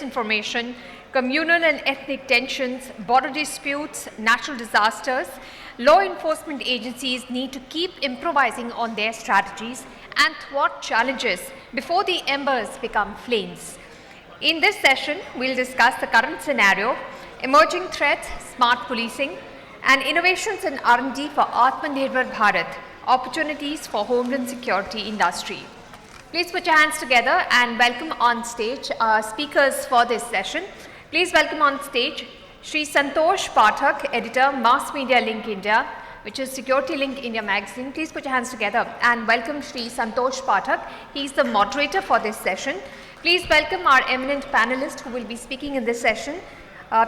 disinformation, communal and ethnic tensions, border disputes, natural disasters, law enforcement agencies need to keep improvising on their strategies and thwart challenges before the embers become flames. In this session, we'll discuss the current scenario, emerging threats, smart policing, and innovations in R&D for Atmanirbhar Bharat, opportunities for Homeland security industry. Please put your hands together and welcome on stage our speakers for this session. Please welcome on stage Shri Santosh Pathak, editor, Mass Media Link India, which is Security Link India magazine. Please put your hands together and welcome Shri Santosh Pathak. He is the moderator for this session. Please welcome our eminent panelists who will be speaking in this session.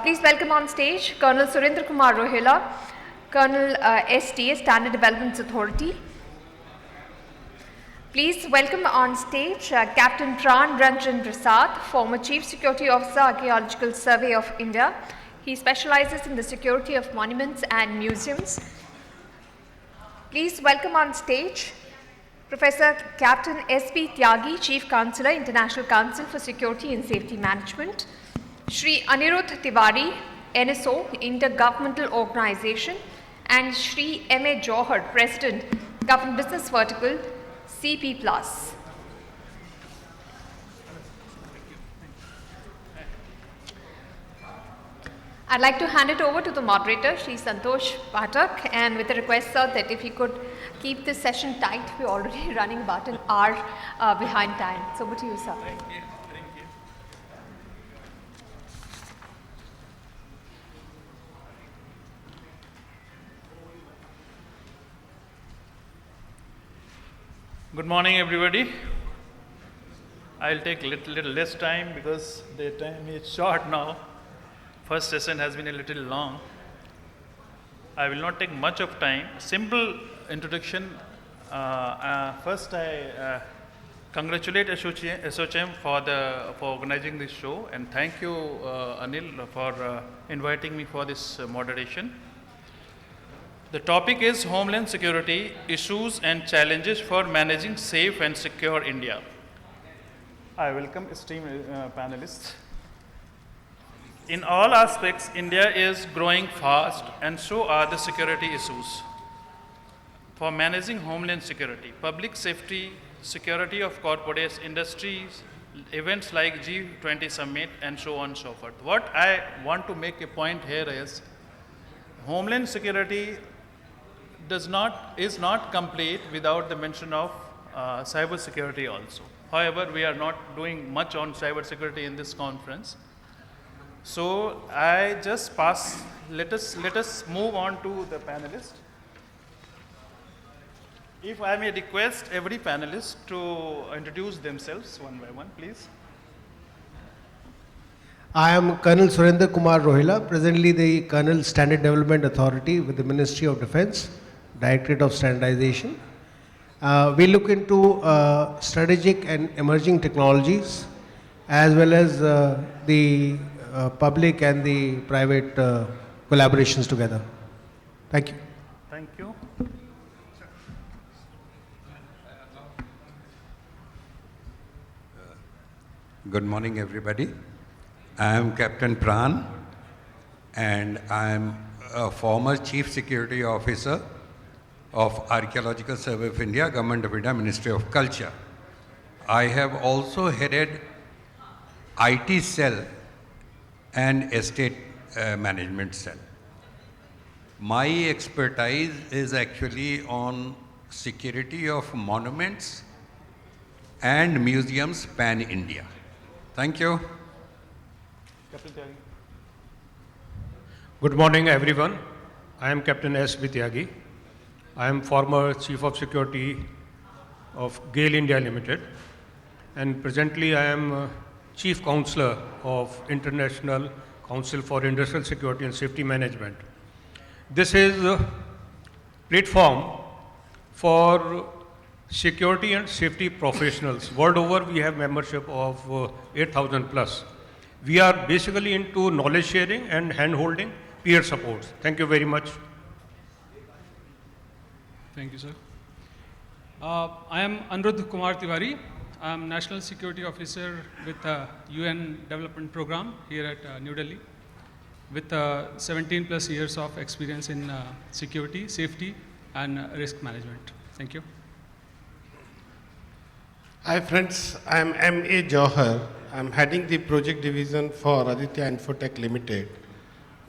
Please welcome on stage Colonel Surendra Kumar Rohila, Colonel STA, Standard Development Authority. Please welcome on stage Captain Pran Ranjan Prasad, former Chief Security Officer, Archaeological Survey of India. He specializes in the security of monuments and museums. Please welcome on stage Professor Captain S.B. Tyagi, Chief Counselor, International Council for Security and Safety Management. Shri Anirudh Tiwari, NSO, Intergovernmental Organization. And Shri M.A. Johar, President, Government Business Vertical, CP+. I'd like to hand it over to the moderator, Shri Santosh Pathak, and with a request, sir, that if you could keep this session tight, we're already running about an hour behind time. So over to you, sir. Thank you. Good morning, everybody. I'll take a little less time because the time is short now. First session has been a little long. I will not take much of time. Simple introduction. First, I congratulate SOCHM for organizing this show, and thank you, Anil, for inviting me for this moderation. The topic is Homeland Security, Issues and Challenges for Managing Safe and Secure India. I welcome esteemed panelists. In all aspects, India is growing fast, and so are the security issues. For managing Homeland Security, public safety, security of corporates, industries, events like G20 Summit, and so on and so forth. What I want to make a point here is, Homeland Security is not complete without the mention of cyber security also. However, we are not doing much on cyber security in this conference. So I just let us move on to the panelists. If I may request every panelist to introduce themselves one by one, please. I am Colonel Surendra Kumar Rohila, presently the Colonel Standard Development Authority with the Ministry of Defence, Directorate of Standardization. We look into strategic and emerging technologies as well as the public and the private collaborations together. Thank you. Thank you. Good morning, everybody. I am Captain Pran, and I am a former Chief Security Officer of Archaeological Survey of India, Government of India, Ministry of Culture. I have also headed IT cell and estate management cell. My expertise is actually on security of monuments and museums pan-India. Thank you. Good morning, everyone. I am Captain S.B. Tyagi. I am former Chief of Security of GAIL India Limited, and presently I am Chief Counselor of International Council for Industrial Security and Safety Management. This is a platform for security and safety professionals. World over, we have membership of 8,000 plus. We are basically into knowledge sharing and hand-holding, peer support. Thank you very much. Thank you, sir. I am Anirudh Kumar Tiwari. I'm National Security Officer with the UN Development Program here at New Delhi, with 17 plus years of experience in security, safety, and risk management. Thank you. Hi friends, I am M.A. Jauhar. I am heading the project division for Aditya Infotech Limited,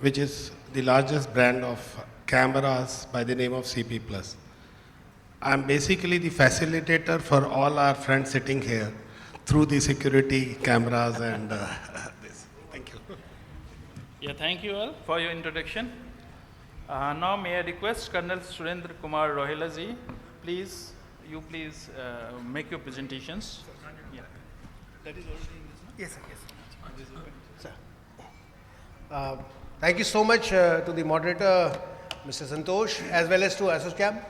which is the largest brand of cameras by the name of CP+. I am basically the facilitator for all our friends sitting here through the security cameras and this. Thank you. Yeah, thank you all for your introduction. Now may I request Colonel Surendra Kumar Rohila ji, please make your presentations. Yeah. That is already in this, no? Yes, sir. Yes, sir. Thank you so much to the moderator, Mr. Santosh, as well as to ASSOCHAM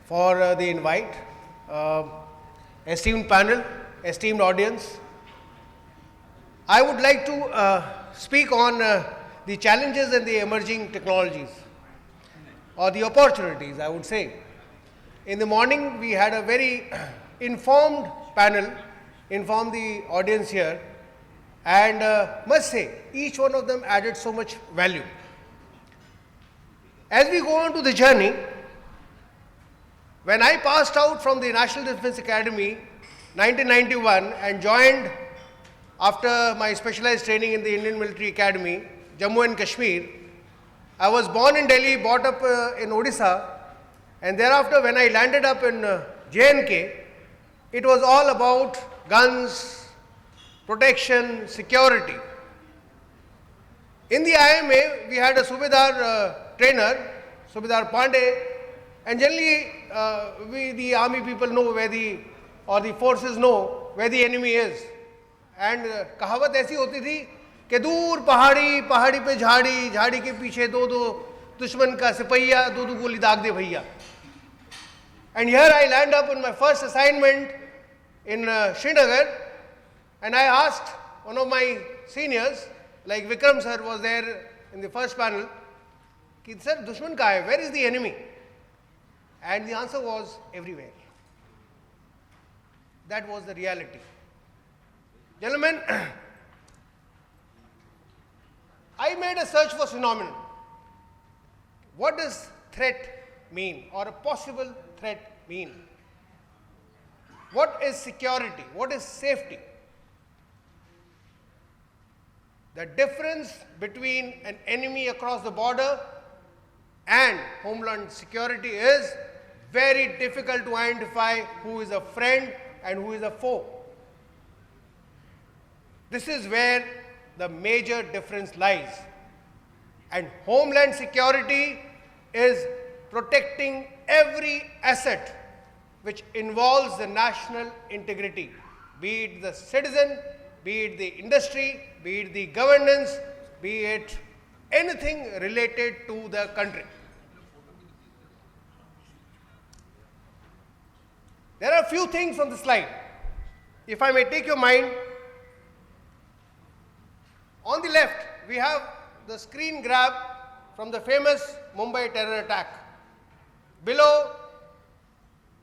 for the invite. Esteemed panel, esteemed audience, I would like to speak on the challenges and the emerging technologies, or the opportunities, I would say. In the morning, we had a very informed panel, informed the audience here, and must say, each one of them added so much value. As we go on to the journey, when I passed out from the National Defence Academy 1991 and joined after my specialized training in the Indian Military Academy, Jammu and Kashmir, I was born in Delhi, brought up in Odisha, and thereafter when I landed up in J&K, it was all about guns, protection, security. In the IMA, we had a Subedar trainer, Subedar Pandey, and generally we, the army people, know where the forces know where the enemy is. And कहावत ऐसी होती थी कि दूर पहाड़ी, पहाड़ी पे झाड़ी, झाड़ी के पीछे दो दुश्मन का सिपहिया, दो गोली दाग दे भैया. And here I land up on my first assignment in Srinagar, and I asked one of my seniors, like Vikram sir was there in the first panel, कि sir, दुश्मन कहाँ है? Where is the enemy? And the answer was everywhere. That was the reality. Gentlemen, I made a search for phenomenon. What does threat mean, or a possible threat mean? What is security? What is safety? The difference between an enemy across the border and homeland security is very difficult to identify who is a friend and who is a foe. This is where the major difference lies. And homeland security is protecting every asset which involves the national integrity, be it the citizen, be it the industry, be it the governance, be it anything related to the country. There are a few things on the slide. If I may take your mind, on the left, we have the screen grab from the famous Mumbai terror attack. Below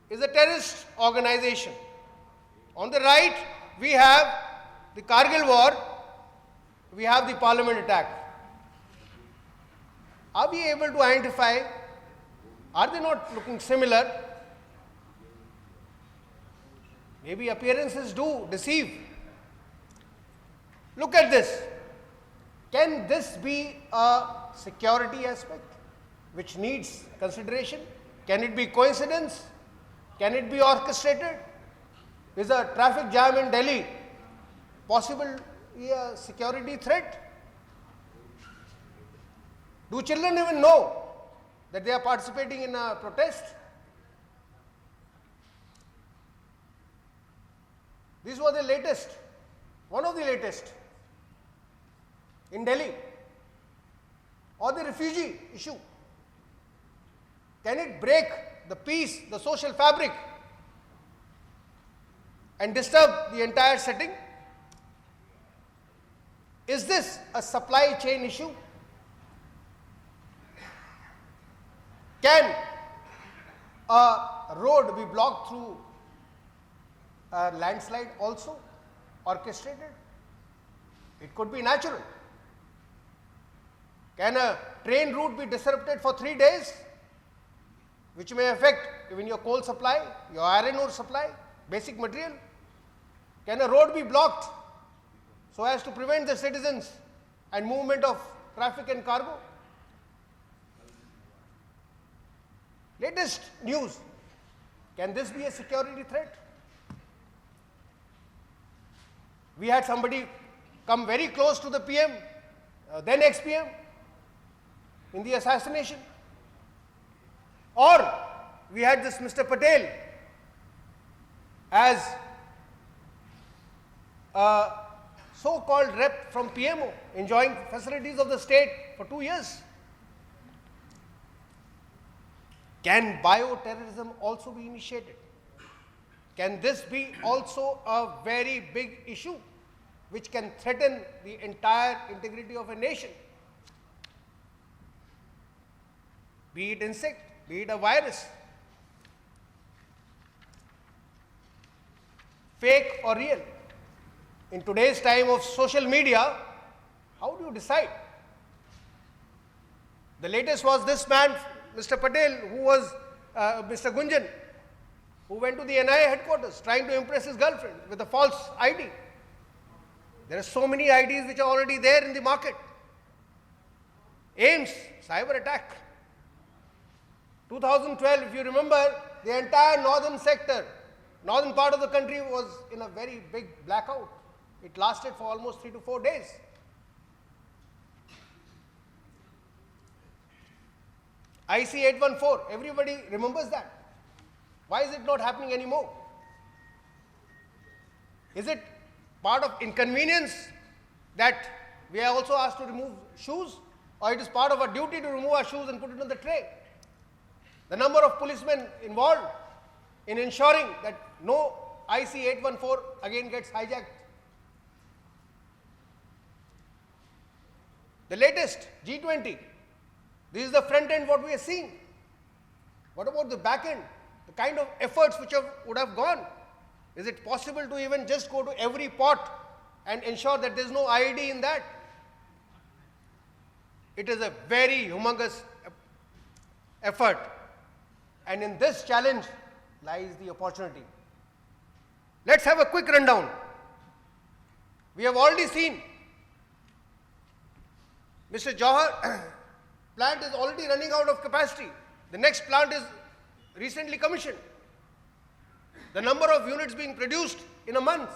is a terrorist organization. On the right, we have the Kargil war, we have the parliament attack. Are we able to identify, are they not looking similar? Maybe appearances do deceive. Look at this. Can this be a security aspect which needs consideration? Can it be coincidence? Can it be orchestrated? Is a traffic jam in Delhi possibly a security threat? Do children even know that they are participating in a protest? These were the latest, one of the latest in Delhi, or the refugee issue. Can it break the peace, the social fabric, and disturb the entire setting? Is this a supply chain issue? Can a road be blocked through a landslide also orchestrated? It could be natural. Can a train route be disrupted for 3 days, which may affect even your coal supply, your iron ore supply, basic material? Can a road be blocked so as to prevent the citizens and movement of traffic and cargo? Latest news, can this be a security threat? We had somebody come very close to the PM, then ex-PM, in the assassination. Or we had this Mr. Patel as a so-called rep from PMO, enjoying facilities of the state for 2 years. Can bioterrorism also be initiated? Can this be also a very big issue which can threaten the entire integrity of a nation? Be it insect, be it a virus. Fake or real? In today's time of social media, how do you decide? The latest was this man, Mr. Patel, who was Mr. Gunjan, who went to the NIA headquarters trying to impress his girlfriend with a false ID. There are so many IDs which are already there in the market. AIMS, cyber attack. 2012, if you remember, the entire northern sector, northern part of the country was in a very big blackout. It lasted for almost 3 to 4 days. IC 814, everybody remembers that. Why is it not happening anymore? Is it part of inconvenience that we are also asked to remove shoes, or it is part of our duty to remove our shoes and put it on the tray? The number of policemen involved in ensuring that no IC 814 again gets hijacked. The latest G20, this is the front end what we are seeing. What about the back end? The kind of efforts which would have gone. Is it possible to even just go to every pot and ensure that there is no IED in that? It is a very humongous effort, and in this challenge lies the opportunity. Let's have a quick rundown. We have already seen Mr. Jauhar plant is already running out of capacity. The next plant is recently commissioned. The number of units being produced in a month.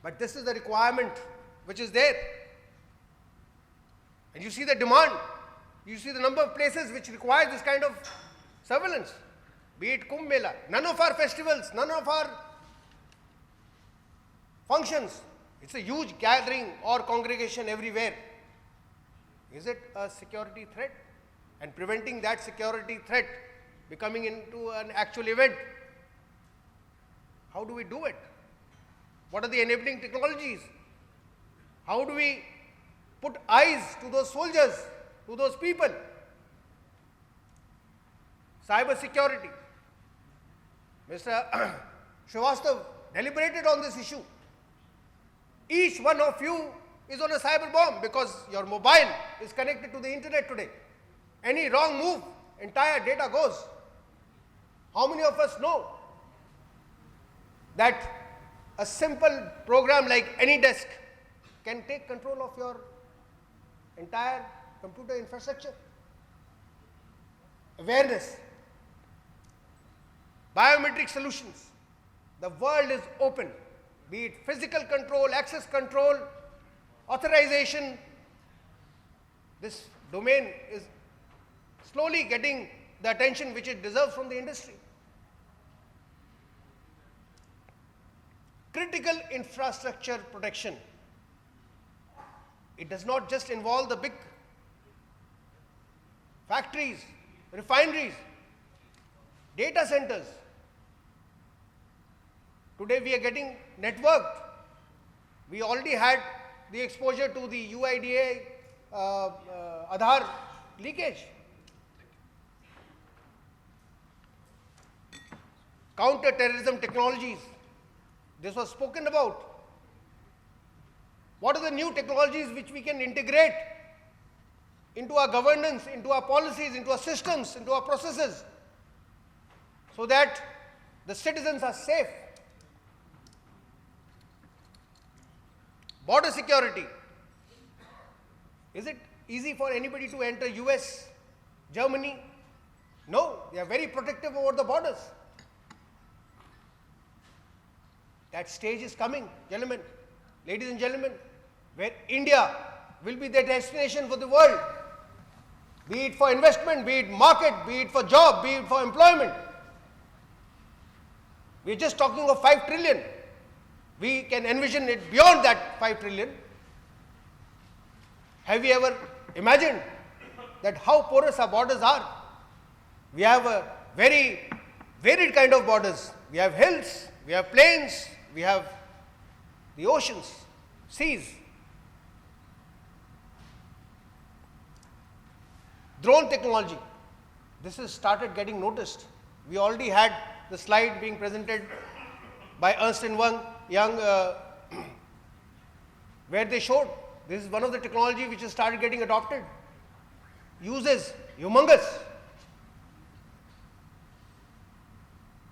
But this is the requirement which is there. And you see the demand. You see the number of places which require this kind of surveillance. Be it Kumbh Mela. None of our festivals, none of our functions. It's a huge gathering or congregation everywhere. Is it a security threat? And preventing that security threat becoming into an actual event. How do we do it? What are the enabling technologies? How do we put eyes to those soldiers, to those people? Cyber security. Mr. Srivastav deliberated on this issue. Each one of you is on a cyber bomb because your mobile is connected to the internet today. Any wrong move, entire data goes. How many of us know that a simple program like AnyDesk can take control of your entire computer infrastructure? Awareness. Biometric solutions. The world is open, be it physical control, access control, authorization. This domain is slowly getting the attention which it deserves from the industry. Critical infrastructure protection. It does not just involve the big factories, refineries, data centers. Today we are getting networked. We already had the exposure to the UIDA Aadhaar leakage. counter-terrorism technologies. This was spoken about. What are the new technologies which we can integrate into our governance, into our policies, into our systems, into our processes, so that the citizens are safe? Border security. Is it easy for anybody to enter US, Germany? No, they are very protective over the borders. That stage is coming, gentlemen, ladies and gentlemen, where India will be the destination for the world, be it for investment, be it market, be it for job, be it for employment. We are just talking of 5 trillion. We can envision it beyond that 5 trillion. Have you ever imagined that how porous our borders are? We have a very varied kind of borders. We have hills, we have plains, we have the oceans, seas. Drone technology. This has started getting noticed. We already had the slide being presented by Ernst & Young where they showed this is one of the technology which has started getting adopted. Uses humongous.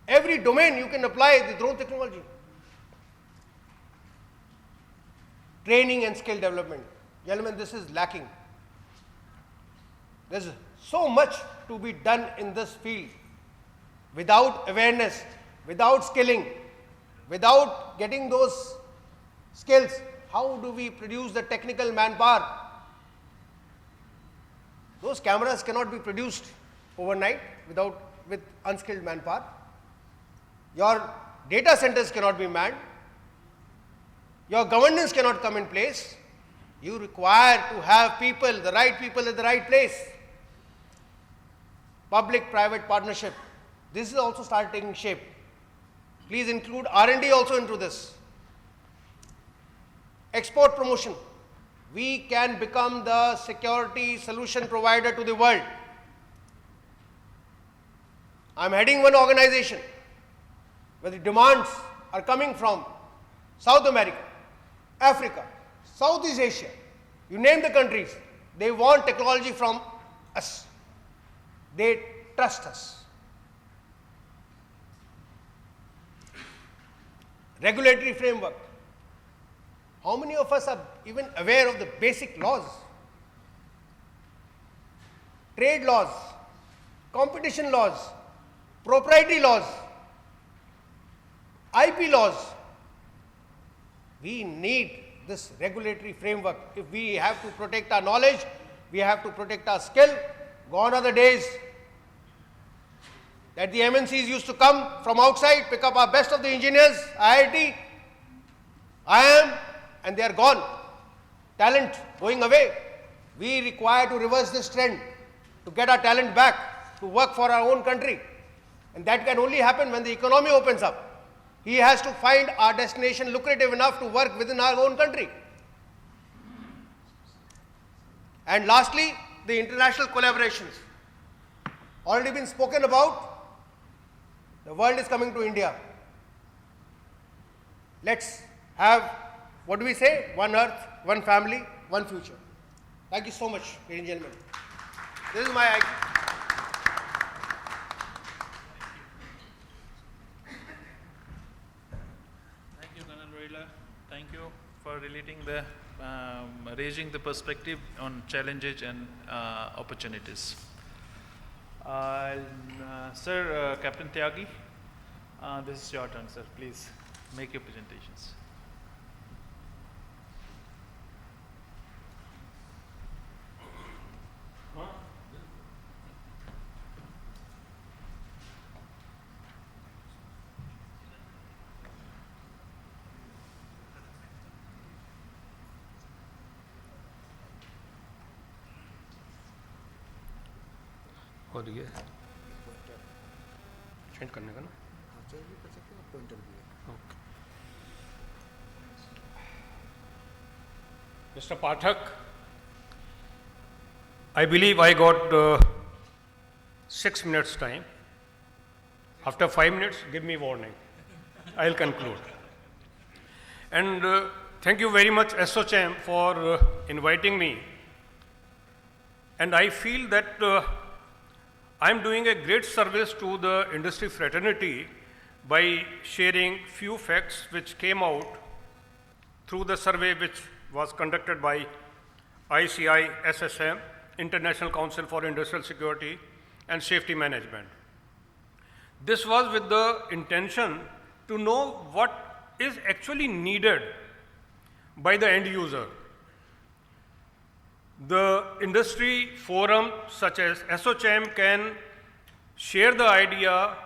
Every domain you can apply the drone technology. Training and skill development. Gentlemen, this is lacking. There's so much to be done in this field. Without awareness, without skilling, without getting those skills, how do we produce the technical manpower? Those cameras cannot be produced overnight with unskilled manpower. Your data centers cannot be manned. Your governance cannot come in place. You require to have people, the right people at the right place. Public-private partnership. This is also started taking shape. Please include R&D also into this. Export promotion. We can become the security solution provider to the world. I'm heading one organization where the demands are coming from South America, Africa, Southeast Asia. You name the countries. They want technology from us. They trust us. Regulatory framework. How many of us are even aware of the basic laws? Trade laws, competition laws, proprietary laws, IP laws. We need this regulatory framework. If we have to protect our knowledge, we have to protect our skill. Gone are the days that the MNCs used to come from outside, pick up our best of the engineers, IIT, IIM, and they are gone. Talent going away. We require to reverse this trend, to get our talent back, to work for our own country. And that can only happen when the economy opens up. He has to find our destination lucrative enough to work within our own country. And lastly, the international collaborations. Already been spoken about. The world is coming to India. Let's have, what do we say? One earth, one family, one future. Thank you so much, ladies and gentlemen. This is my IQ. Thank you, Colonel Rohila. Thank you for relating the, raising the perspective on challenges and opportunities. Sir, Captain Tyagi, this is your turn, sir. Please make your presentations. और ये change करने का ना okay Mr. Pathak, I believe I got 6 minutes time. After 5 minutes, give me warning. I'll conclude. And thank you very much, SOCHM, for inviting me. And I feel that I'm doing a great service to the industry fraternity by sharing few facts which came out through the survey which was conducted by ICI SSM, International Council for Industrial Security and Safety Management. This was with the intention to know what is actually needed by the end user. The industry forum such as SOCHM can share the idea,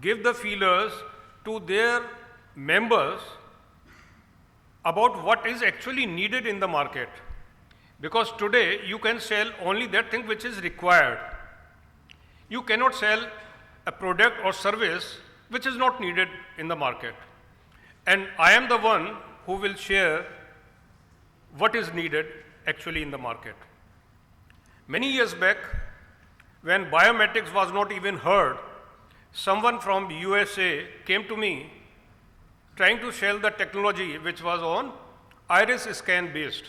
give the feelers to their members about what is actually needed in the market. Because today you can sell only that thing which is required. You cannot sell a product or service which is not needed in the market. And I am the one who will share what is needed actually in the market. Many years back, when biometrics was not even heard, someone from USA came to me trying to sell the technology which was on iris scan based.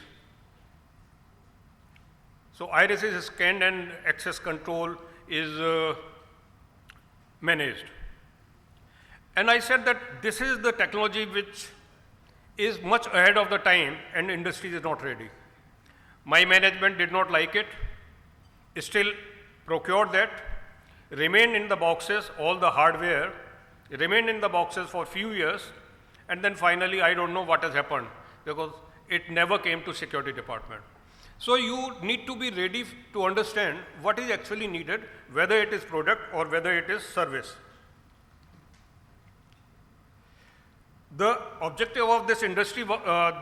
So iris is scanned and access control is managed. And I said that this is the technology which is much ahead of the time and industry is not ready. My management did not like it, still procured that, remained in the boxes, all the hardware, remained in the boxes for few years, and then finally I don't know what has happened because it never came to security department. So you need to be ready to understand what is actually needed, whether it is product or whether it is service. The objective of this industry,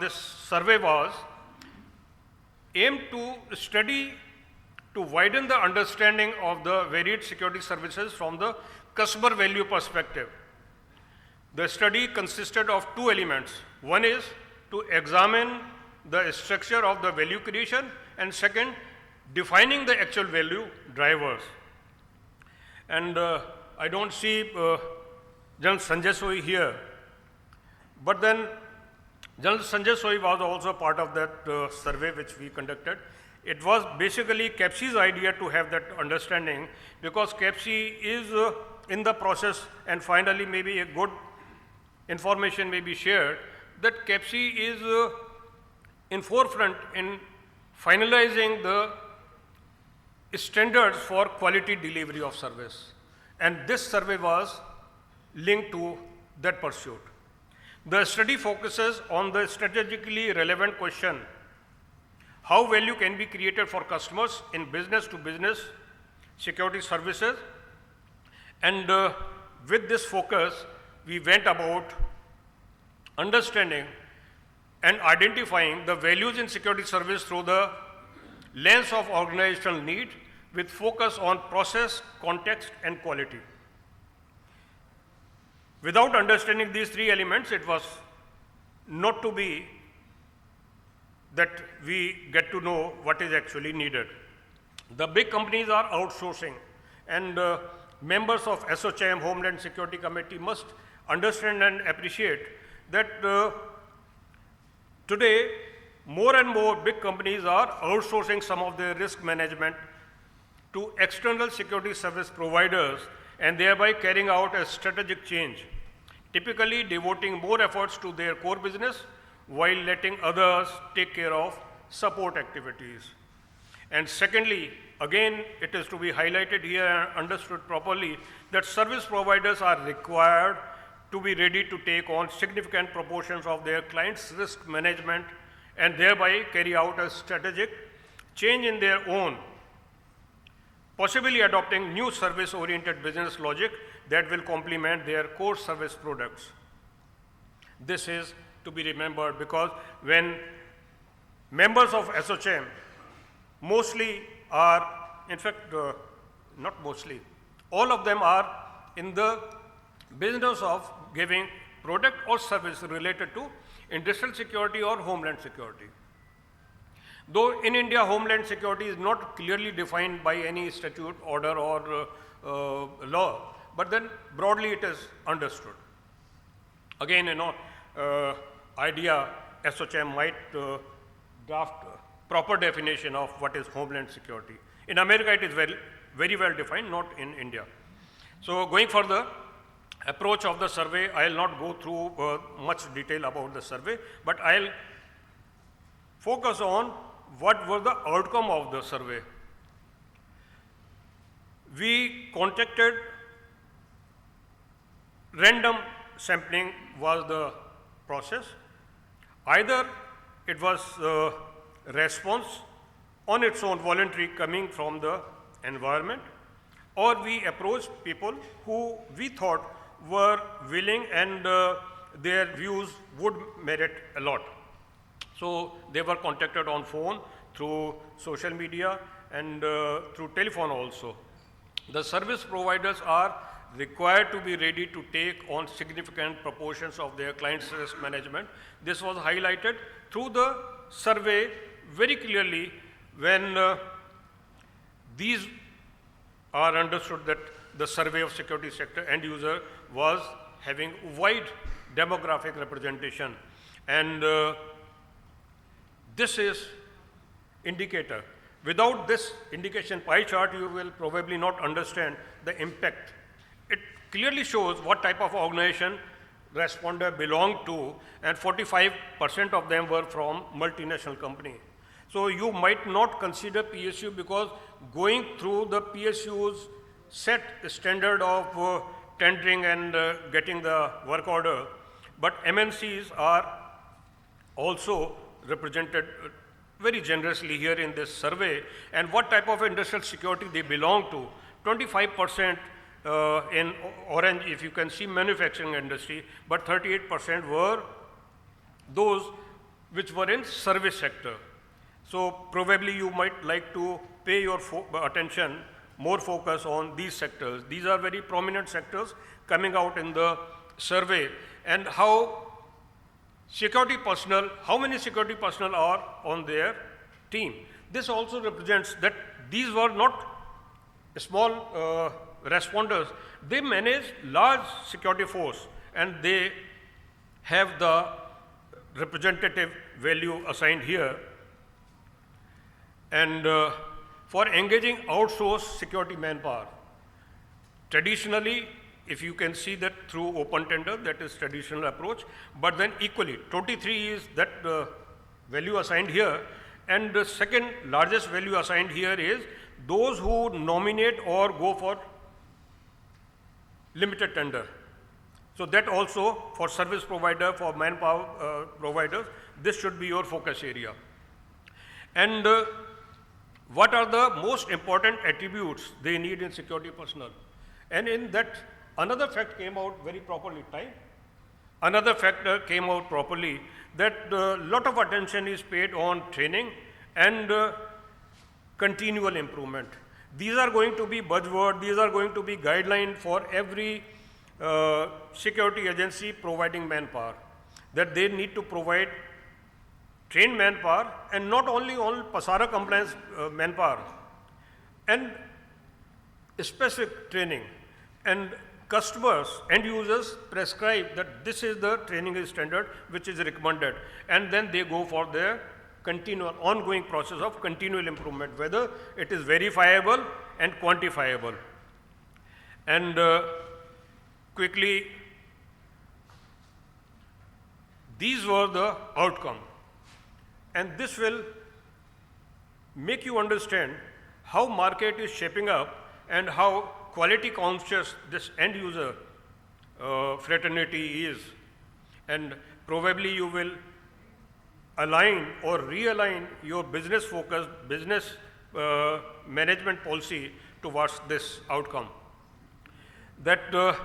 this survey was aimed to study to widen the understanding of the varied security services from the customer value perspective. The study consisted of two elements. One is to examine the structure of the value creation, and second, defining the actual value drivers. And I don't see General Sanjay Soi here, but then General Sanjay Soi was also part of that survey which we conducted. It was basically CAPSI's idea to have that understanding, because CAPSI is in the process, and finally maybe a good information may be shared, that CAPSI is in forefront in finalizing the standards for quality delivery of service. And this survey was linked to that pursuit. The study focuses on the strategically relevant question: how value can be created for customers in business to business security services. And with this focus, we went about understanding and identifying the values in security service through the lens of organizational need, with focus on process, context, and quality. Without understanding these three elements, it was not to be that we get to know what is actually needed. The big companies are outsourcing, and members of SOCHM, Homeland Security Committee, must understand and appreciate that today more and more big companies are outsourcing some of their risk management to external security service providers, and thereby carrying out a strategic change, typically devoting more efforts to their core business while letting others take care of support activities. And secondly, again, it is to be highlighted here and understood properly that service providers are required to be ready to take on significant proportions of their clients' risk management, and thereby carry out a strategic change in their own, possibly adopting new service-oriented business logic that will complement their core service products. This is to be remembered, because when members of SOCHM mostly are, in fact, not mostly, all of them are in the business of giving product or service related to industrial security or homeland security. Though in India, homeland security is not clearly defined by any statute, order, or law, but then broadly it is understood. Again, idea SOCHM might draft proper definition of what is Homeland Security. In America, it is very, very well defined, not in India. So going for the approach of the survey, I will not go through much detail about the survey, but I will focus on what were the outcome of the survey. We contacted, random sampling was the process. Either it was response on its own, voluntary, coming from the environment, or we approached people who we thought were willing and their views would merit a lot. So they were contacted on phone, through social media, and through telephone also. The service providers are required to be ready to take on significant proportions of their clients' risk management. This was highlighted through the survey very clearly when these are understood that the survey of security sector end user was having wide demographic representation, and this is indicator. Without this indication pie chart, you will probably not understand the impact. It clearly shows what type of organization responder belonged to, and 45% of them were from multinational company. So you might not consider PSU because going through the PSU's set standard of tendering and getting the work order, but MNCs are also represented very generously here in this survey, and what type of industrial security they belong to. 25% in orange, if you can see, manufacturing industry, but 38% were those which were in service sector. So probably you might like to pay your attention, more focus on these sectors. These are very prominent sectors coming out in the survey, and how security personnel, how many security personnel are on their team. This also represents that these were not small responders. They manage large security force, and they have the representative value assigned here. And for engaging outsourced security manpower, traditionally, if you can see that through open tender, that is traditional approach, but then equally, 23 is that value assigned here, and the second largest value assigned here is those who nominate or go for limited tender. So that also for service provider, for manpower providers, this should be your focus area. And what are the most important attributes they need in security personnel? And in that, another fact came out very properly. Another factor came out properly, that a lot of attention is paid on training and continual improvement. These are going to be buzzword, these are going to be guideline for every security agency providing manpower, that they need to provide trained manpower, and not only on PASARA compliance manpower, and specific training, and customers, end users prescribe that this is the training standard which is recommended, and then they go for their continual, ongoing process of continual improvement, whether it is verifiable and quantifiable. And quickly, these were the outcome, and this will make you understand how market is shaping up and how quality conscious this end user fraternity is, and probably you will align or realign your business focus, business management policy towards this outcome. That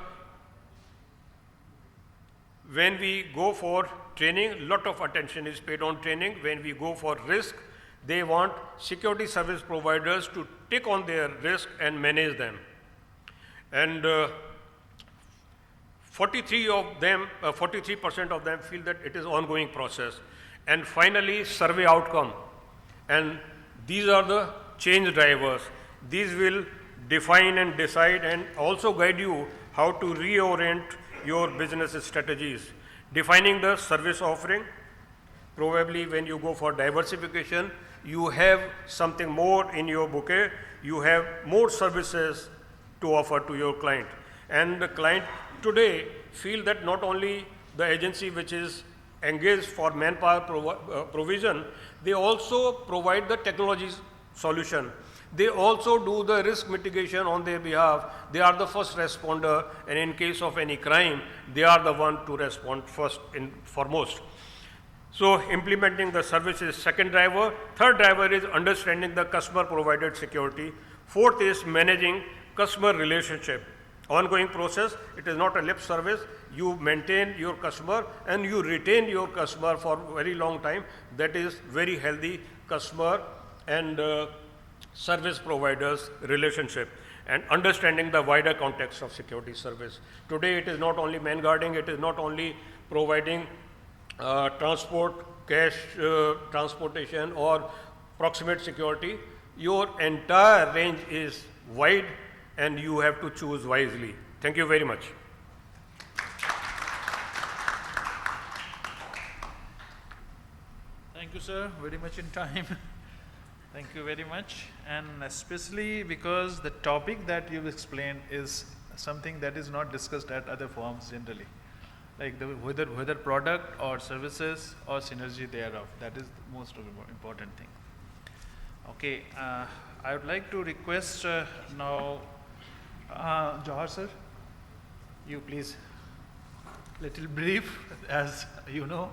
when we go for training, a lot of attention is paid on training. When we go for risk, they want security service providers to take on their risk and manage them. And 43% of them feel that it is ongoing process. And finally, survey outcome. And these are the change drivers. These will define and decide and also guide you how to reorient your business strategies, defining the service offering. Probably when you go for diversification, you have something more in your bouquet, you have more services to offer to your client. And the client today feel that not only the agency which is engaged for manpower provision, they also provide the technology solution. They also do the risk mitigation on their behalf. They are the first responder, and in case of any crime, they are the one to respond first and foremost. So implementing the service is second driver. Third driver is understanding the customer provided security. Fourth is managing customer relationship. Ongoing process, it is not a lip service. You maintain your customer and you retain your customer for a very long time. That is very healthy customer and service providers relationship, and understanding the wider context of security service. Today it is not only man guarding, it is not only providing transport, cash transportation or proximate security. Your entire range is wide and you have to choose wisely. Thank you very much. Thank you, sir. Very much in time. Thank you very much. And especially because the topic that you've explained is something that is not discussed at other forums generally. Like whether product or services or synergy thereof. That is the most important thing. Okay, I would like to request now Johar sir, you please little brief as you know.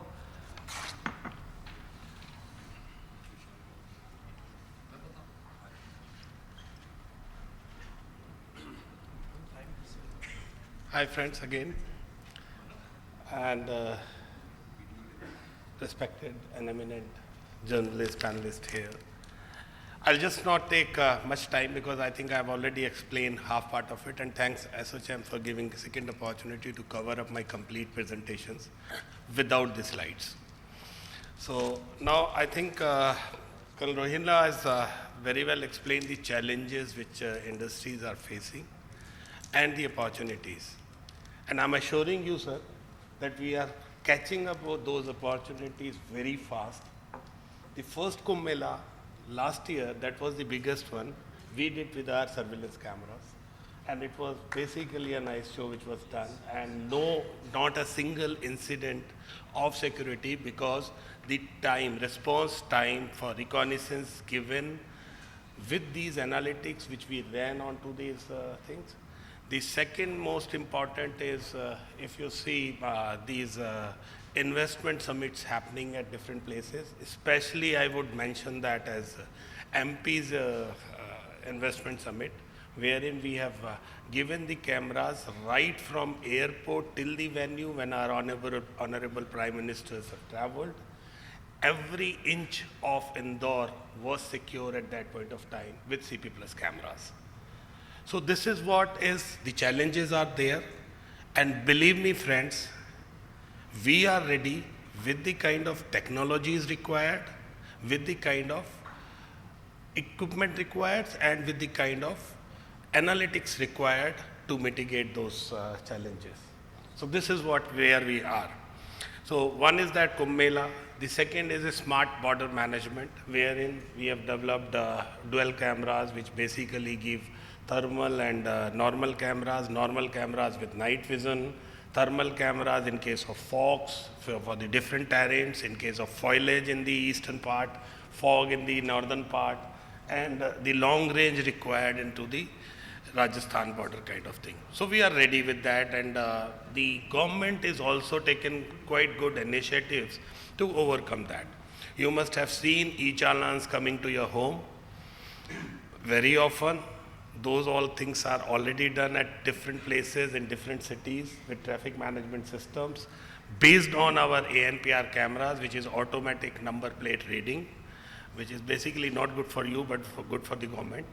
Hi friends again, and respected and eminent journalist, panelist here. I'll just not take much time because I think I've already explained half part of it, and thanks SOCM for giving a second opportunity to cover up my complete presentations without the slides. So now I think Colonel Rohila has very well explained the challenges which industries are facing and the opportunities. And I'm assuring you, sir, that we are catching up with those opportunities very fast. The first Kumbh Mela last year, that was the biggest one, we did with our surveillance cameras. And it was basically a nice show which was done, and not a single incident of security because the response time for reconnaissance given with these analytics which we ran onto these things. The second most important is if you see these investment summits happening at different places, especially I would mention that as MP's investment summit, wherein we have given the cameras right from airport till the venue when our honorable Prime Ministers have traveled. Every inch of Indore was secure at that point of time with CP Plus cameras. So this is what is, the challenges are there, and believe me friends, we are ready with the kind of technologies required, with the kind of equipment required, and with the kind of analytics required to mitigate those challenges. So this is where we are. So one is that Kumbh Mela. The second is a smart border management, wherein we have developed dual cameras which basically give thermal and normal cameras with night vision, thermal cameras in case of fogs for the different terrains, in case of foliage in the eastern part, fog in the northern part, and the long range required into the Rajasthan border kind of thing. So we are ready with that, and the government is also taken quite good initiatives to overcome that. You must have seen e-challans coming to your home very often. Those all things are already done at different places in different cities with traffic management systems based on our ANPR cameras, which is automatic number plate reading, which is basically not good for you but good for the government.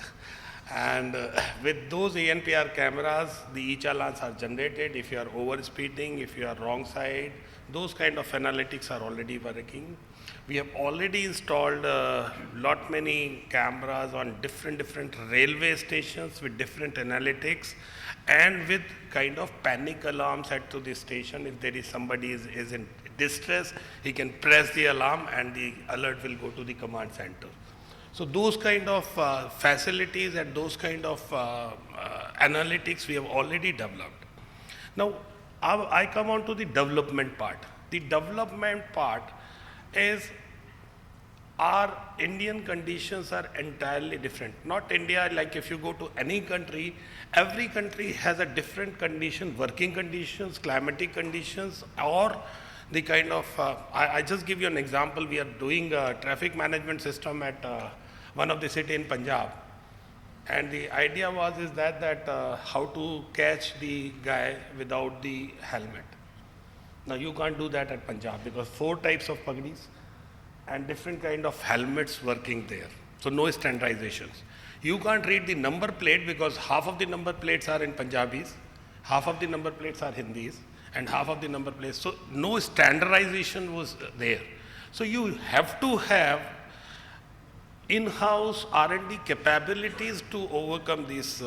And with those ANPR cameras, the e-challans are generated if you are over speeding, if you are wrong side. Those kind of analytics are already working. We have already installed many cameras on different railway stations with different analytics, and with kind of panic alarm set to the station. If there is somebody is in distress, he can press the alarm and the alert will go to the command center. So those kind of facilities and those kind of analytics we have already developed. Now, I come on to the development part. The development part is our Indian conditions are entirely different. Not India, like if you go to any country, every country has a different condition, working conditions, climatic conditions, or the kind of, I just give you an example. We are doing a traffic management system at one of the city in Punjab. And the idea is that how to catch the guy without the helmet. Now you can't do that at Punjab because 4 types of pagdis and different kind of helmets working there. So no standardizations. You can't read the number plate because half of the number plates are in Punjabis, half of the number plates are Hindis, and half of the number plates. So no standardization was there. So you have to have in-house R&D capabilities to overcome these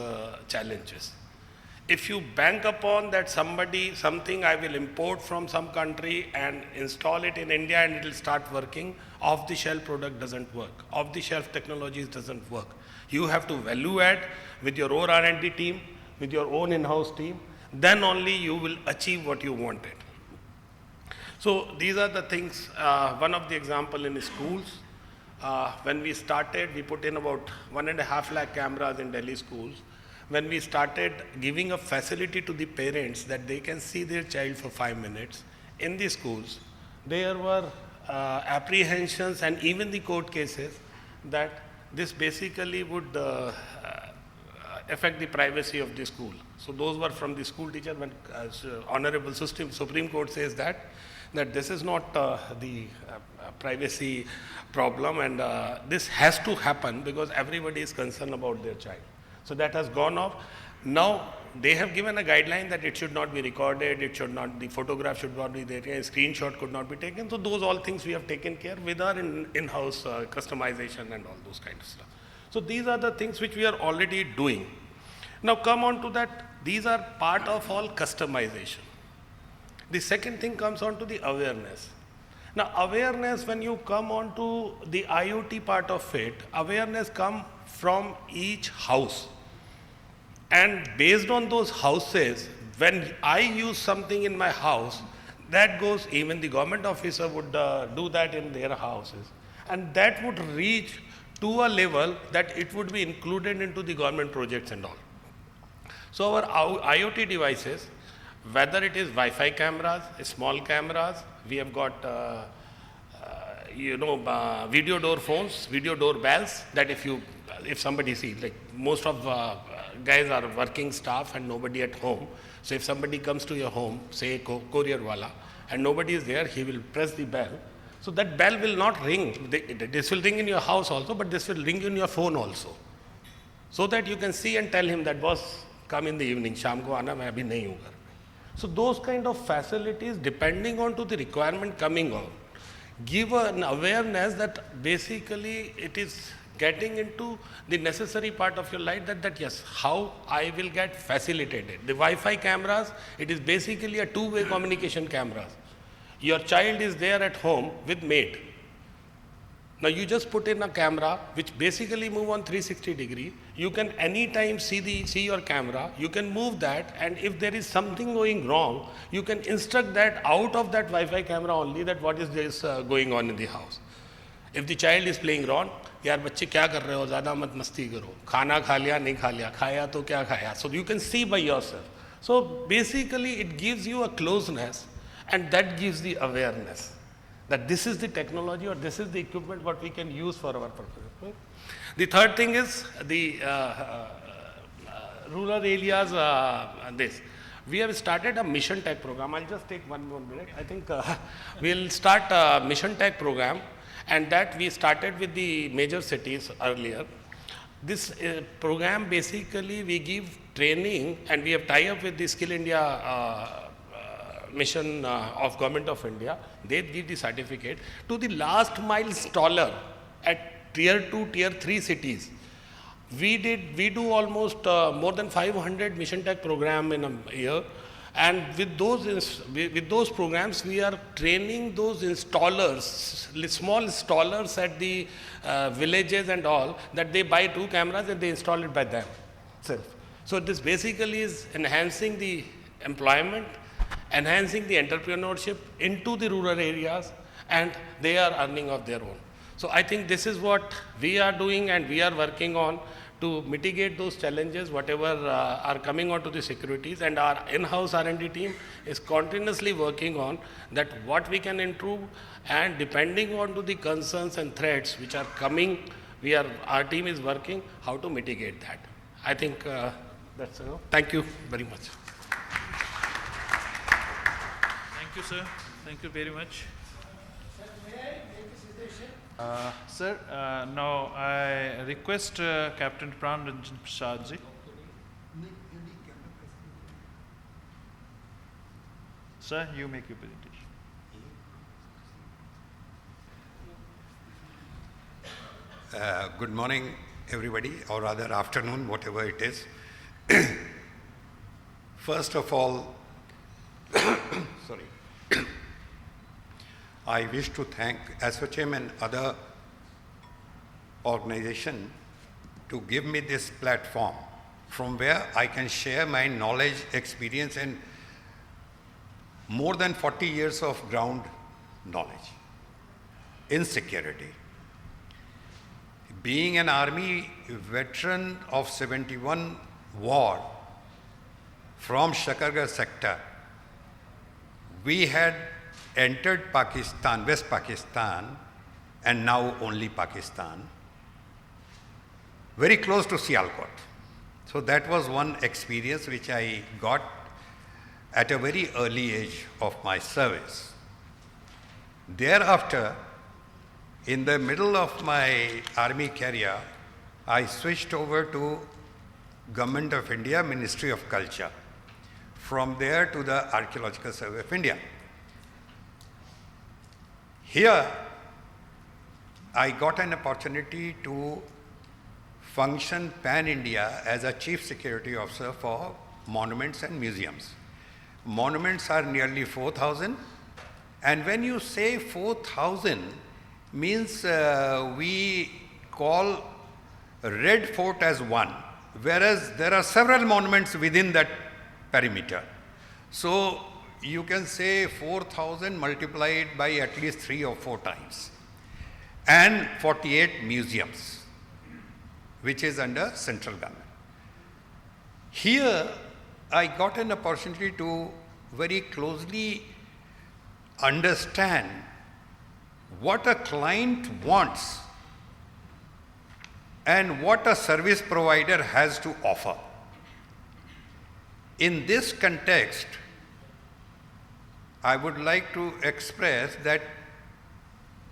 challenges. If you bank upon that something I will import from some country and install it in India and it will start working, off-the-shelf product doesn't work. Off-the-shelf technologies doesn't work. You have to value add with your own R&D team, with your own in-house team, then only you will achieve what you wanted. So these are the things, one of the example in schools. When we started, we put in about 1.5 lakh cameras in Delhi schools. When we started giving a facility to the parents that they can see their child for 5 minutes in the schools, there were apprehensions and even the court cases that this basically would affect the privacy of the school. So those were from the school teacher when Honorable Supreme Court says that this is not the privacy problem and this has to happen because everybody is concerned about their child. So that has gone off. Now they have given a guideline that it should not be recorded, the photograph should not be there, a screenshot could not be taken. So those all things we have taken care with our in-house customization and all those kind of stuff. So these are the things which we are already doing. Now come on to that, these are part of all customization. The second thing comes on to the awareness. Now awareness, when you come on to the IoT part of it, awareness comes from each house. And based on those houses, when I use something in my house, that goes, even the government officer would do that in their houses. And that would reach to a level that it would be included into the government projects and all. So our IoT devices, whether it is Wi-Fi cameras, small cameras, we have got video door phones, video door bells, that if somebody sees, like most of guys are working staff and nobody at home. So if somebody comes to your home, say courier wala, and nobody is there, he will press the bell. So that bell will not ring. This will ring in your house also, but this will ring in your phone also. So that you can see and tell him that boss, come in the evening, sham ko aana, main abhi nahi hu ghar. So those kind of facilities, depending on to the requirement coming on, give an awareness that basically it is getting into the necessary part of your life that yes, how I will get facilitated. The Wi-Fi cameras, it is basically a two-way communication cameras. Your child is there at home with maid. Now you just put in a camera which basically move on 360 degree. You can anytime see your camera, you can move that, and if there is something going wrong, you can instruct that out of that Wi-Fi camera only that what is this going on in the house. If the child is playing wrong, यार बच्चे क्या कर रहे हो, ज़्यादा मत मस्ती करो, खाना खा लिया नहीं खा लिया, खाया तो क्या खाया. So you can see by yourself. So basically it gives you a closeness and that gives the awareness that this is the technology or this is the equipment what we can use for our purpose. The third thing is the rural areas, this. We have started a mission tech program. I'll just take one more minute. I think we'll start a mission tech program, and that we started with the major cities earlier. This program basically we give training, and we have tie up with the Skill India mission of Government of India. They give the certificate to the last mile installer at tier 2, tier 3 cities. We do almost more than 500 mission tech program in a year. And with those programs, we are training those installers, small installers at the villages and all, that they buy 2 cameras and they install it by themselves. So this basically is enhancing the employment, enhancing the entrepreneurship into the rural areas, and they are earning of their own. So I think this is what we are doing, and we are working on to mitigate those challenges, whatever are coming onto the securities, and our in-house R&D team is continuously working on that what we can improve, and depending on to the concerns and threats which are coming, our team is working how to mitigate that. I think that's enough. Thank you very much. Thank you, sir. Thank you very much. Sir, now I request Captain Pran Ranjan Prasad ji. Sir, you make your presentation. Good morning, everybody, or rather afternoon, whatever it is. First of all, sorry. I wish to thank SOCHM and other organizations to give me this platform from where I can share my knowledge, experience, and more than 40 years of ground knowledge in security. Being an army veteran of 71 war from Shakargarh sector, we had entered Pakistan, West Pakistan, and now only Pakistan, very close to Sialkot. So that was one experience which I got at a very early age of my service. Thereafter, in the middle of my army career, I switched over to Government of India, Ministry of Culture. From there to the Archaeological Survey of India. Here, I got an opportunity to function pan-India as a Chief Security Officer for monuments and museums. Monuments are nearly 4,000, and when you say 4,000, means we call Red Fort as one, whereas there are several monuments within that perimeter. So you can say 4,000 multiplied by at least 3 or 4 times, and 48 museums, which is under central government. Here, I got an opportunity to very closely understand what a client wants and what a service provider has to offer. In this context, I would like to express that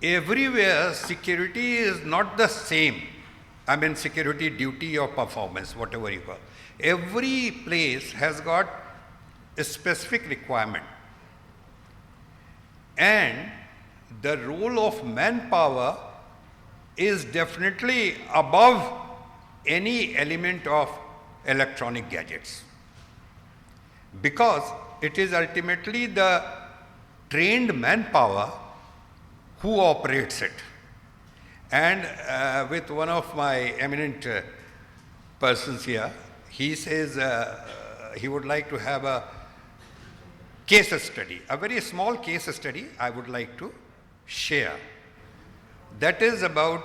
everywhere security is not the same. I mean security duty or performance, whatever you call. Every place has got a specific requirement. And the role of manpower is definitely above any element of electronic gadgets, because it is ultimately the trained manpower who operates it. And with one of my eminent persons here, he says he would like to have a case study, a very small case study I would like to share. That is about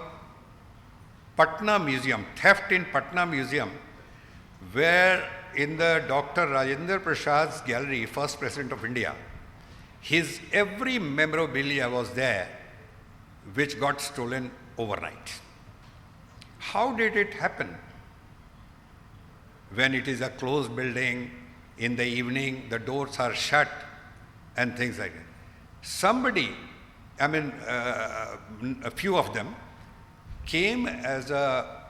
Patna Museum, theft in Patna Museum, where in the Dr. Rajendra Prasad's gallery, first President of India, his every memorabilia was there, which got stolen overnight. How did it happen? When it is a closed building, in the evening, the doors are shut, and things like that. Somebody, a few of them, came as a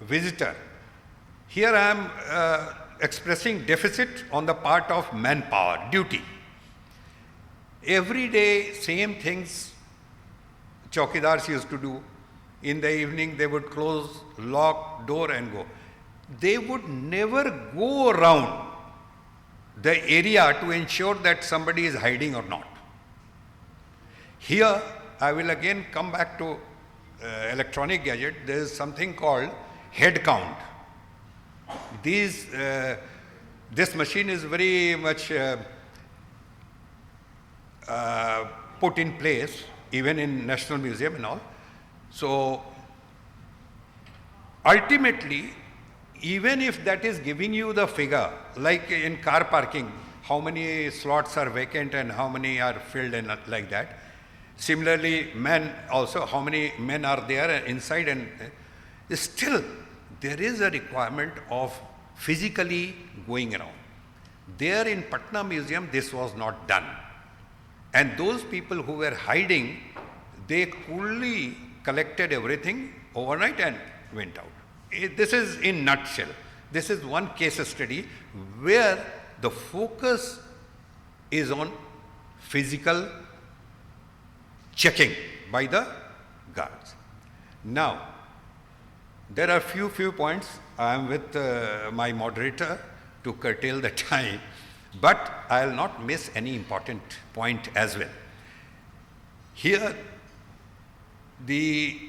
visitor. Here I am expressing deficit on the part of manpower, duty. Every day, same things Chaukidars used to do. In the evening, they would close, lock door and go. They would never go around the area to ensure that somebody is hiding or not. Here, I will again come back to electronic gadget. There is something called head count. This machine is very much put in place, even in National Museum and all. So, ultimately, even if that is giving you the figure, like in car parking, how many slots are vacant and how many are filled and like that. Similarly, men also, how many men are there inside, and still there is a requirement of physically going around. There in Patna Museum, this was not done. And those people who were hiding, they coolly collected everything overnight and went out. This is in nutshell. This is one case study where the focus is on physical checking by the guards. Now, there are few points. I am with my moderator to curtail the time, but I will not miss any important point as well. Here, the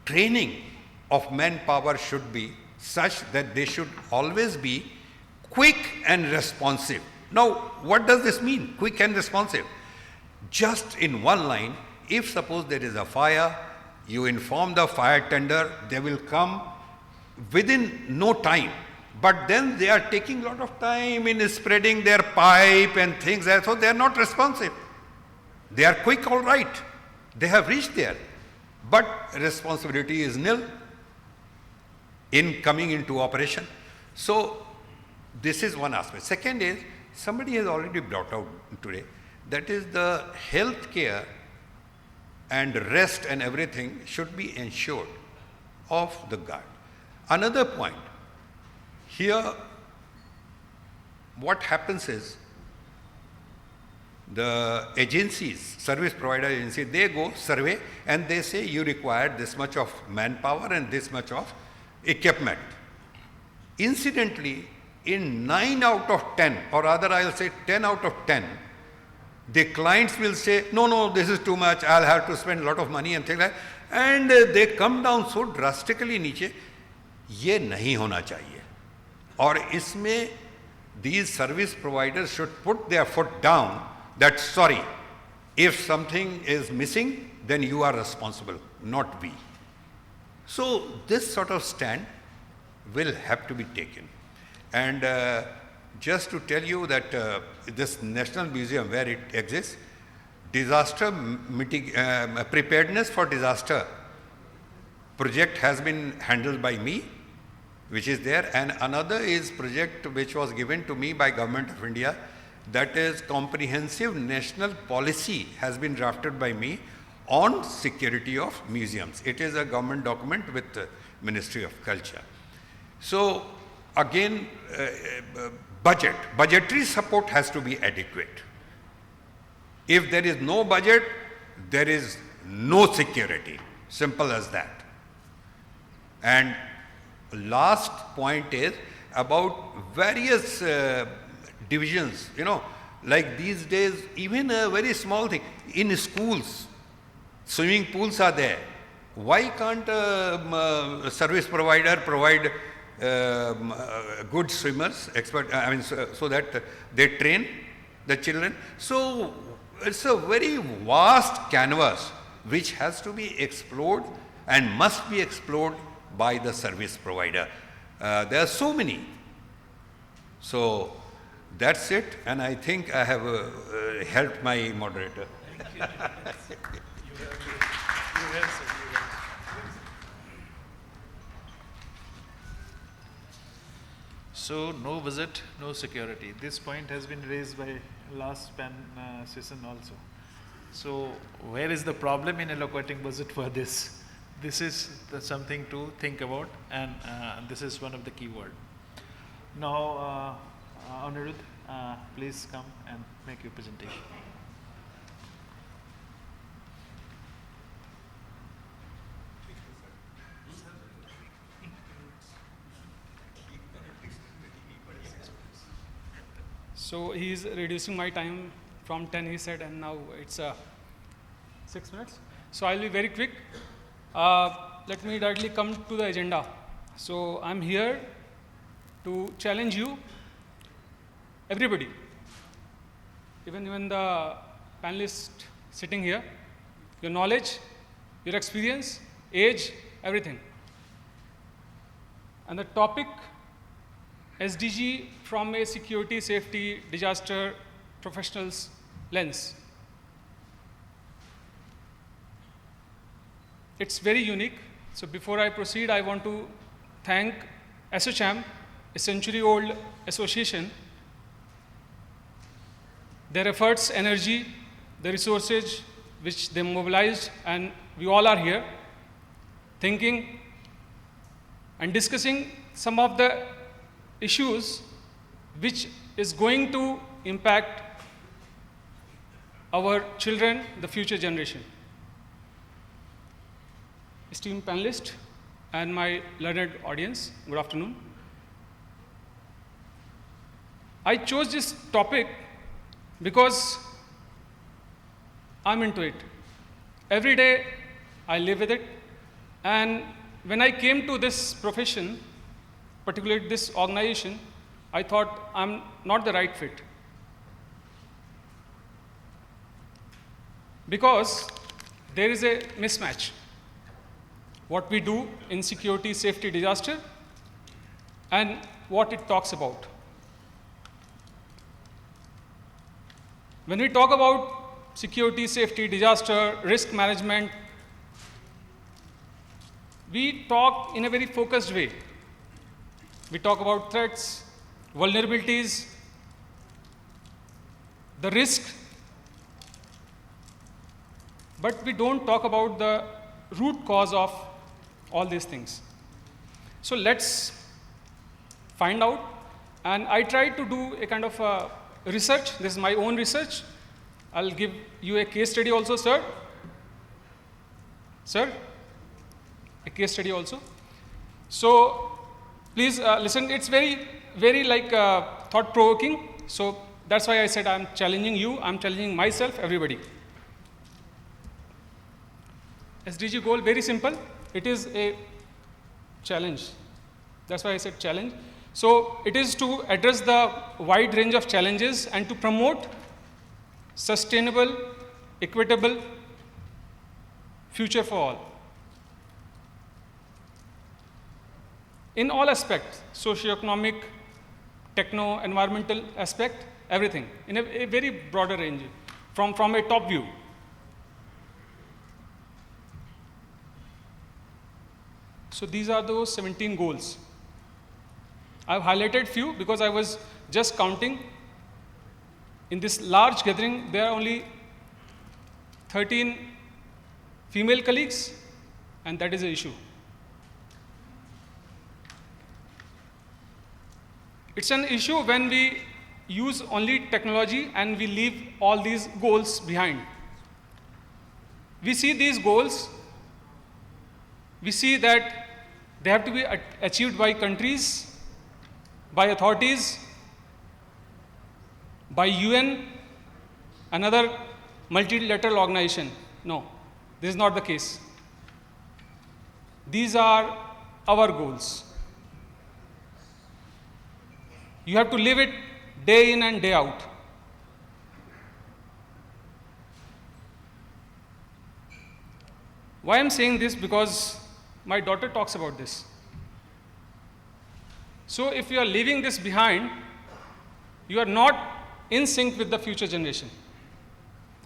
training of manpower should be such that they should always be quick and responsive. Now, what does this mean, quick and responsive? Just in one line, if suppose there is a fire, you inform the fire tender, they will come within no time. But then they are taking a lot of time in spreading their pipe and things, so they are not responsive. They are quick, all right. They have reached there. But responsibility is nil in coming into operation. So this is one aspect. Second is, somebody has already brought out today, that is the health care and rest and everything should be ensured of the guard. Another point, here what happens is, the agencies, service provider agency, they go survey and they say you require this much of manpower and this much of equipment. Incidentally, in 9 out of 10, or rather I'll say 10 out of 10, the clients will say, no, this is too much, I'll have to spend a lot of money and things like that. And they come down so drastically नीचे, ये नहीं होना चाहिए. और इसमें these service providers should put their foot down that, sorry, if something is missing, then you are responsible, not we. So this sort of stand will have to be taken. And just to tell you that this National Museum where it exists, disaster preparedness for disaster project has been handled by me, which is there, and another is project which was given to me by Government of India, that is comprehensive national policy has been drafted by me on security of museums. It is a government document with the Ministry of Culture. So again, budgetary support has to be adequate. If there is no budget, there is no security. Simple as that. And last point is about various divisions, like these days, even a very small thing, in schools, swimming pools are there. Why can't a service provider provide good swimmers, so that they train the children? So it's a very vast canvas which has to be explored and must be explored by the service provider. There are so many. So that's it, and I think I have helped my moderator. Thank you. You have, sir. So no visit, no security. This point has been raised by last session also. So where is the problem in allocating budget for this? This is something to think about, and this is one of the key words. Now, Anirudh, please come and make your presentation. So he's reducing my time from 10, he said, and now it's 6 minutes. So I'll be very quick. Let me directly come to the agenda. So I'm here to challenge you, everybody, even the panelists sitting here, your knowledge, your experience, age, everything. And the topic, SDG from a security, safety, disaster professionals lens. It's very unique. So before I proceed, I want to thank SHM, a century-old association. Their efforts, energy, the resources which they mobilized, and we all are here thinking and discussing some of the issues which is going to impact our children, the future generation. Esteemed panelists and my learned audience, good afternoon. I chose this topic because I'm into it. Every day I live with it, and when I came to this profession, particularly this organization, I thought I'm not the right fit. Because there is a mismatch. What we do in security, safety, disaster, and what it talks about. When we talk about security, safety, disaster, risk management, we talk in a very focused way. We talk about threats, vulnerabilities, the risk, but we don't talk about the root cause of all these things. So let's find out. And I tried to do a kind of research. This is my own research. I'll give you a case study also, sir. Sir, a case study also. So please listen. It's very, very thought-provoking. So that's why I said I'm challenging you. I'm challenging myself, everybody. SDG goal, very simple. It is a challenge. That's why I said challenge. So it is to address the wide range of challenges and to promote sustainable, equitable future for all. In all aspects, socio-economic, techno, environmental aspect, everything, in a very broader range, from a top view. So these are those 17 goals. I've highlighted few because I was just counting. In this large gathering, there are only 13 female colleagues, and that is an issue. It's an issue when we use only technology and we leave all these goals behind. We see these goals, we see that they have to be achieved by countries, by authorities, by UN, another multilateral organization. No, this is not the case. These are our goals. You have to live it day in and day out. Why I'm saying this? Because my daughter talks about this. So if you are leaving this behind, you are not in sync with the future generation.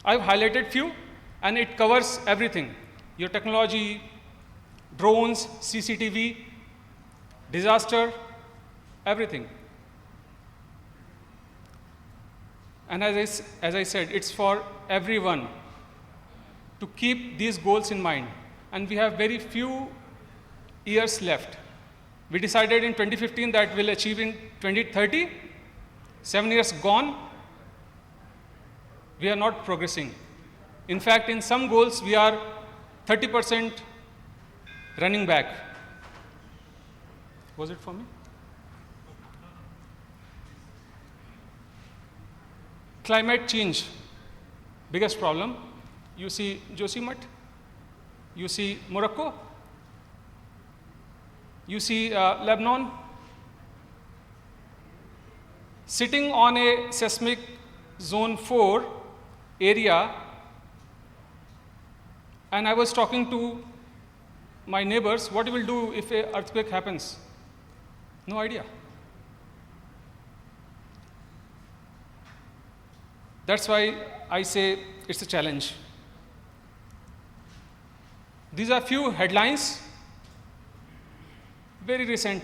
I've highlighted few, and it covers everything. Your technology, drones, CCTV, disaster, everything. And as I said, it's for everyone to keep these goals in mind. And we have very few years left. We decided in 2015 that we'll achieve in 2030. 7 years gone, we are not progressing. In fact, in some goals, we are 30% running back. Was it for me? climate change, biggest problem. You see Josimat, you see Morocco, you see Lebanon, sitting on a seismic zone 4 area, and I was talking to my neighbors, what you will do if an earthquake happens? No idea. That's why I say it's a challenge. These are few headlines, very recent,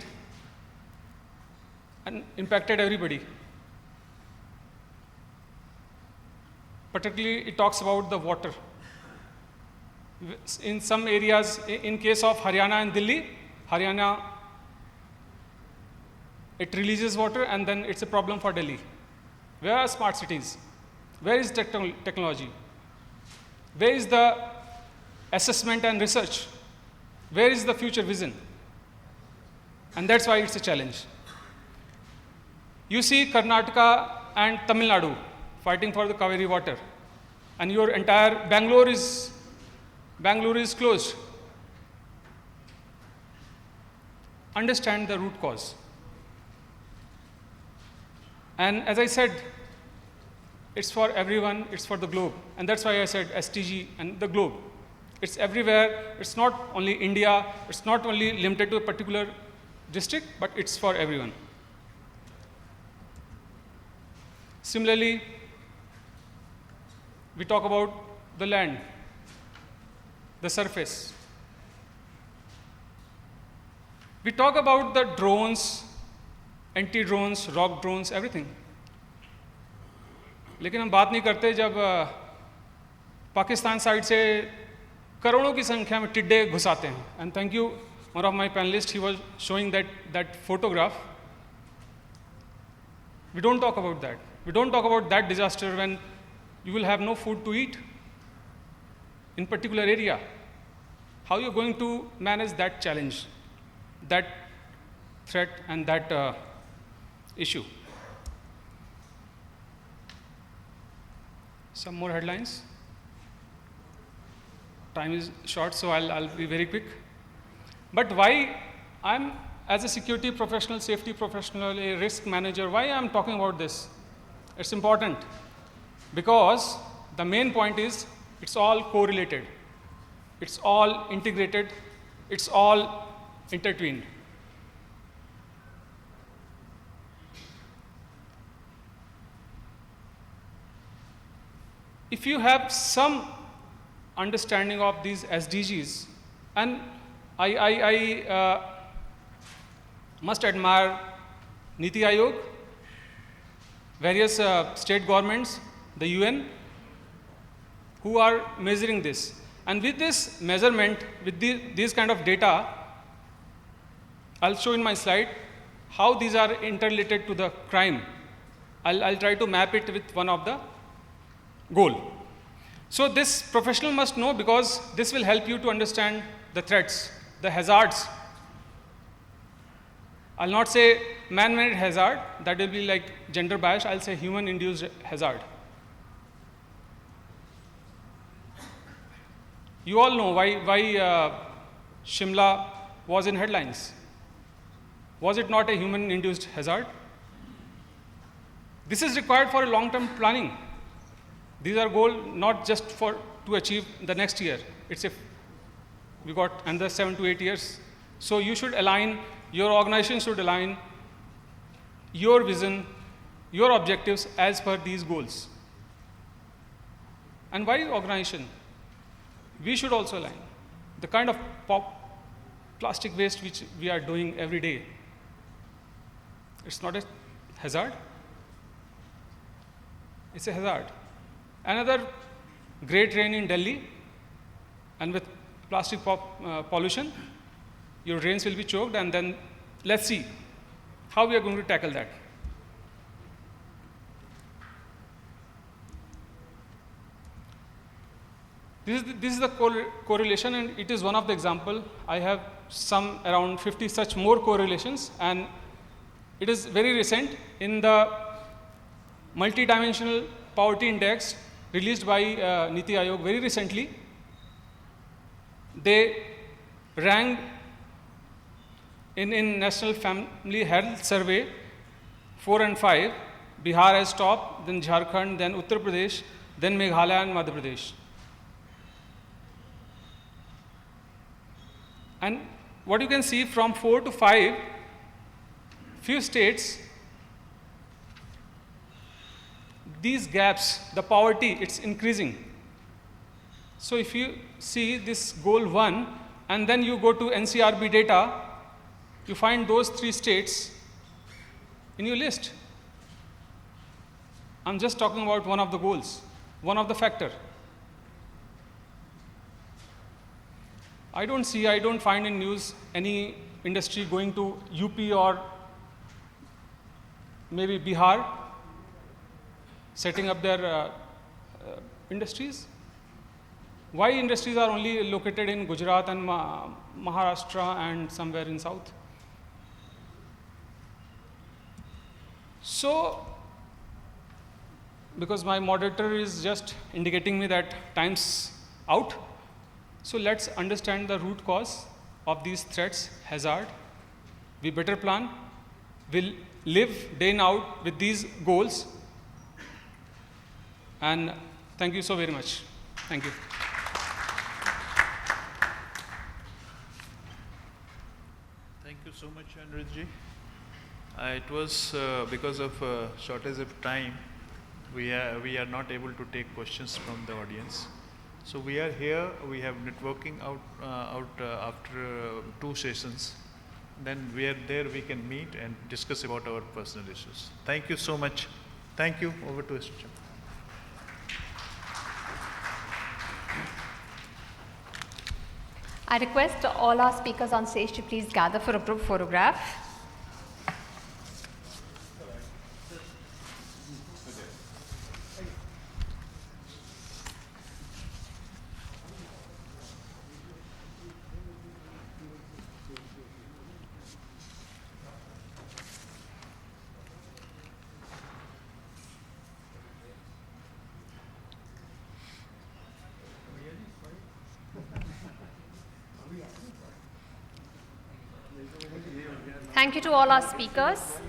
and impacted everybody. Particularly, it talks about the water. In some areas, in case of Haryana and Delhi, Haryana, it releases water and then it's a problem for Delhi. Where are smart cities? Where is technology? Where is the assessment and research? Where is the future vision? And that's why it's a challenge. You see Karnataka and Tamil Nadu fighting for the Kaveri water, and your entire Bangalore is closed. Understand the root cause. And as I said, it's for everyone, it's for the globe. And that's why I said STG and the globe. It's everywhere. It's not only India. It's not only limited to a particular district, but it's for everyone. Similarly, we talk about the land, the surface. We talk about the drones, anti-drones, rock drones, everything. लेकिन हम बात नहीं करते जब Pakistan side से करोड़ों की संख्या में टिड्डे घुस आते हैं. And thank you, one of my panelists, he was showing that photograph. We don't talk about that. We don't talk about that disaster when you will have no food to eat in particular area. How are you going to manage that challenge, that threat and that issue? Some more headlines. Time is short, so I'll be very quick. But why I'm, as a security professional, safety professional, a risk manager, why I'm talking about this? It's important because the main point is it's all correlated. It's all integrated. It's all intertwined. If you have some understanding of these SDGs, and I must admire Niti Aayog, various state governments, the UN, who are measuring this. And with this measurement, with these kind of data, I'll show in my slide how these are interrelated to the crime. I'll try to map it with one of the goal. So this professional must know, because this will help you to understand the threats, the hazards. I'll not say man-made hazard, that will be like gender bias, I'll say human-induced hazard. You all know why Shimla was in headlines. Was it not a human-induced hazard? This is required for a long-term planning. These are goals not just to achieve the next year. It's if we got another 7 to 8 years. So you should align, your organization should align your vision, your objectives as per these goals. And why organization? We should also align. The kind of plastic waste which we are doing every day, it's not a hazard. It's a hazard. Another great rain in Delhi, and with plastic pollution, your drains will be choked, and then let's see how we are going to tackle that. This is the correlation, and it is one of the example. I have some around 50 such more correlations, and it is very recent. In the multidimensional poverty index released by Niti Aayog very recently. They ranked in National Family Health Survey 4 and 5, Bihar as top, then Jharkhand, then Uttar Pradesh, then Meghalaya and Madhya Pradesh. And what you can see from 4 to 5, few states, these gaps, the poverty, it's increasing. So if you see this goal 1 and then you go to NCRB data, you find those 3 states in your list. I'm just talking about one of the goals, one of the factor. I don't find in news any industry going to UP or maybe Bihar, setting up their industries. Why industries are only located in Gujarat and Maharashtra and somewhere in south? So, because my moderator is just indicating me that time's out, so let's understand the root cause of these threats, hazard. We better plan. We'll live day and out with these goals. And thank you so very much. Thank you. Thank you so much, Anirudhji. It was because of shortage of time, we are not able to take questions from the audience. So we are here, we have networking out after 2 sessions. Then we are there, we can meet and discuss about our personal issues. Thank you so much. Thank you. Over to Mr. Chairman. I request all our speakers on stage to please gather for a group photograph. Thank you to all our speakers.